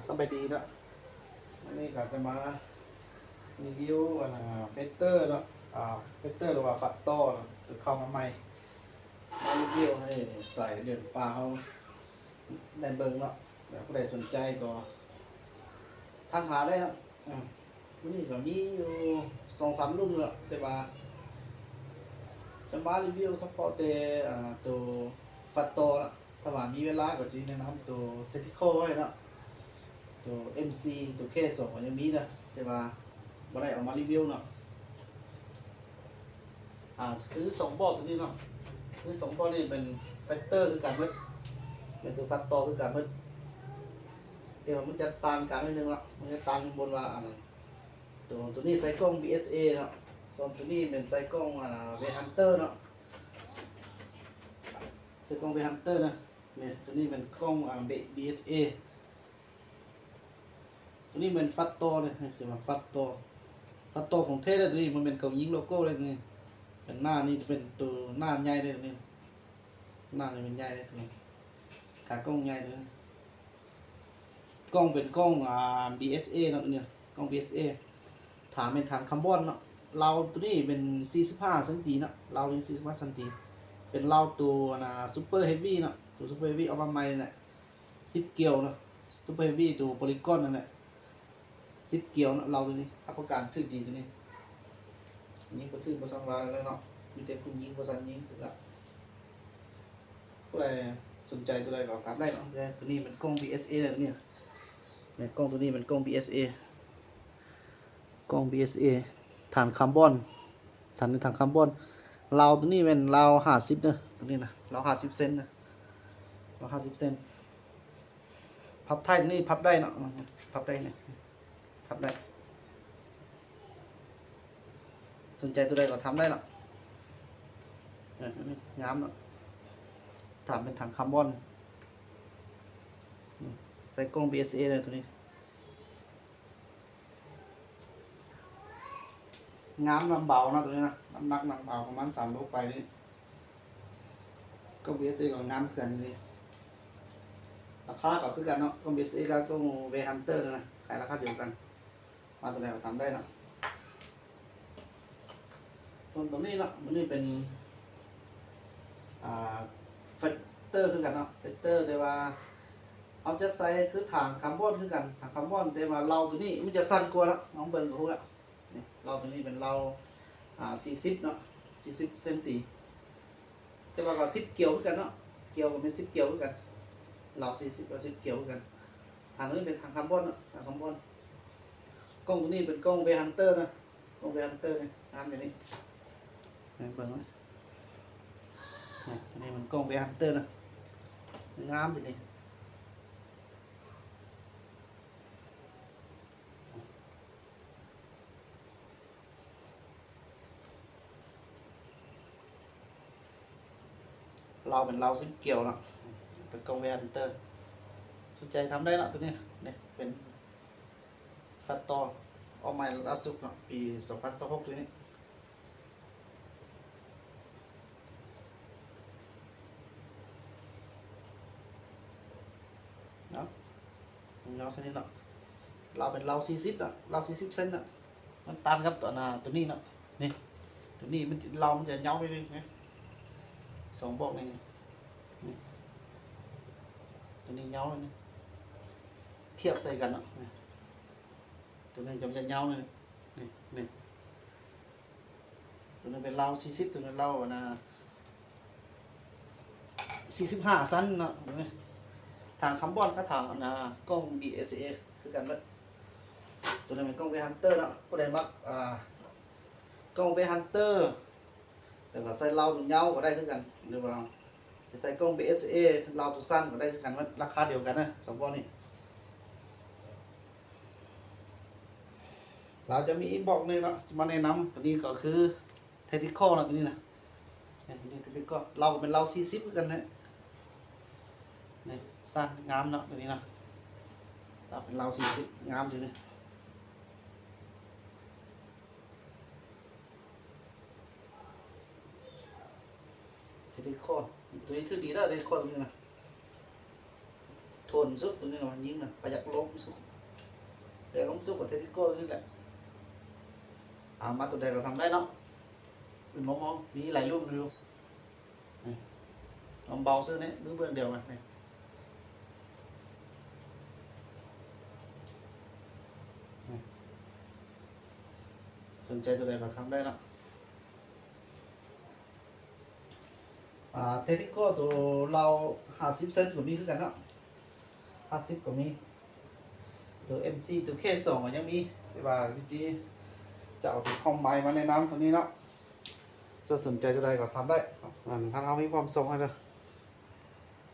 สบายดีเนาะวันนี้ก็จะมารีวิวเฟสเตอร์เนาะเฟสเตอร์หรือว่าฟัตโต้เนาะตัวเข้ามาใหม่มารีวิวให้ใส่เดือนปลาเขาได้เบิ่งเนาะแล้วผู้ใดสนใจก็ทักหาได้เนาะวันนี้ก็มีอยู่2-3รุ่นเนาะแต่ว่าจะมารีวิวเฉพาะแต่ตัวฟัตโต้เนาะถ้าว่ามีเวลาก็จะแนะนำตัวเทติโคไว้เนาะ ตัว MC ตัว K2 ก็ยังมีนะแต่ว่าบ่ได้เอามารีวิวเนาะคือ2บอร์ดตัวนี้เนาะคือ2บอร์ดนี่เป็นแฟกเตอร์คือการเบิดเป็นตัวฟัตโตคือการเบิดแต่ว่ามันจะต่างกันนิดนึงเนาะมันจะต่างบนว่าตัวนี้ใส่กล้อง BSA เนาะส่วนตัวนี้เป็นใส่กล้องเวฮันเตอร์เนาะใส่กล้องเวฮันเตอร์นะเนี่ยตัวนี้เป็นกล้องBSA ตัวนี้เป็นฟัตโตเลยคือมันฟัตโตของเทสเลยตัวนี้มันเป็นเกายิงโลโก้เลยนี่เป็นหน้านี่เป็นตัวหน้าใหญ่เลยตัวนี้หน้านี่เป็นใหญ่เลยตัวนี้ขากล้องใหญ่เลยกล้องเป็นกล้องBSA เนาะเนี่ยกล้อง BSA ฐานเป็นฐานคาร์บอนเนาะเราตัวนี้เป็น45เซนติเนาะเราเป็น45เซนติเป็นเราตัวซูเปอร์เฮฟวี่เนาะตัวซูเปอร์เฮฟวี่เอามาใหม่เนี่ย10เกียวเนาะซูเปอร์เฮฟวี่ตัวโพลีกอนนั่นแหละ10เกียวเนาะเราตัวนี้อัปการถึกดีตัวนี้ยิงบ่ถึกบ่สังวาแล้วเนาะมีแต่คุณยิงบ่สันยิงสุดละผู้ใดสนใจตัวใดก็ตามได้เนาะตัวนี้มันกล้อง BSA เลยเนี่ยกล้องตัวนี้มันกล้อง BSA กล้อง BSA ฐานคาร์บอนฐานคาร์บอนเราตัวนี้เป็นเรา50เนาะตัวนี้นะเรา50เซนนะเรา50เซนพับไทยตัวนี้พับได้เนาะพับได้เนี่ยพับได้สนใจตัวใดก็ทำได้เนาะงามเนาะถามเป็นถังคาร์บอนใส่กล้อง BSA เลยตัวนี้งามน้ำเบานะตัวนี้นะน้ำหนักน้ำเบาประมาณ3 โลไปนี่กล้อง BSA ก็งามเขื่อนนี่ราคาก็คือกันเนาะกล้อง BSA กับกล้องเวฮันเตอร์นะขายราคาเดียวกันมาตัวไหนก็ทำได้เนาะส่วนตรงนี้เนาะมันนี่เป็นเฟกเตอร์คือกันเนาะเฟกเตอร์แต่ว่าเอาจะใส่คือถังคาร์บอนคือกันถังคาร์บอนแต่ว่าเราตัวนี้มันจะสั้นกว่าแล้วน้องเบิ่งก็รู้แล้วนี่เราตัวนี้เป็นเรา40เนาะ40เซนติแต่ว่าก็10เกี่ยวคือกันเนาะเกี่ยวก็เป็น10เกี่ยวคือกันเรา40กับ10เกี่ยวคือกันถังนี้เป็นถังคาร์บอนเนาะถังคาร์บอนกล้องตัวนี้เป็นกล้องเวฮันเตอร์นะกล้องเวฮันเตอร์เนี่ยตามอย่างนี้เบิ่งไว้ตัวนี้มันกล้องเวฮันเตอร์นะงามทีนี้เราเป็นเรา10เกี่ยวเนาะเป็นกล้องเวฮันเตอร์สนใจทำได้เนาะตัวนี้เนี่ยเป็นฟัตตอออกใหม่ล่าสุดเนาะปี2026ตัวนี้เนาะเราชนิดเนาะเราเป็นเรา40เนาะเรา40เซนเนาะมันตันครับตัวนี้เนาะนี่ตัวนี้มันเรามันจะเย้าไปเลยไง2 บอกนี่ตัวนี้เย้าเลยนะเทียบใส่กันเนาะตัวนี้จะเย้าเลยนี่ตัวนี้เป็นเรา40ตัวนี้เรา45สั้นเนาะทางคาร์บอนก็ทางกล้อง BSA คือกันเลยตัวนี้เป็นกล้องเวฮันเตอร์เนาะผู้ใดมักกล้องเวฮันเตอร์แต่ว่าใส่เราตัวเงาก็ได้คือกันหรือว่าใส่กล้อง BSA เราตัวสั้นก็ได้คือกันมันราคาเดียวกันนะ2 กล้องนี้เราจะมีอีกบอกนึงเนาะจะมาแนะนำตัวนี้ก็คือเทติคอลนะตัวนี้นะตัวนี้เทติคอลเราเป็นเรา40คือกันนะนี่สั้นงามเนาะตัวนี้นะเราเป็นเรา40งามอยู่นี่เทติคอลตัวนี้ถือดีแล้วเทติคอลตัวนี้นะ ทนสุดตัวนี้มันยิงนะประหยัดล้มสุดเดี๋ยวล้มสุดกับเทติโก้นี่แหละเอามาตัวใดเราทำได้เนาะเป็นมองมีหลายรูปดูนี่ลองเบาซื้อเนี่ยมือเบื้องเดียวมาเนี่ยสนใจตัวใดเราทำได้เนาะเทติโก้ตัวเรา50 เซนก็มีคือกันเนาะ50ก็มีตัว MC ตัว K2 ก็ยังมีแต่ว่าพี่จีจะเอาตัวคอมไบมาแนะนำตัวนี้เนาะจะสนใจตัวใดก็ทำได้ท่านเอามีความส่งให้เลย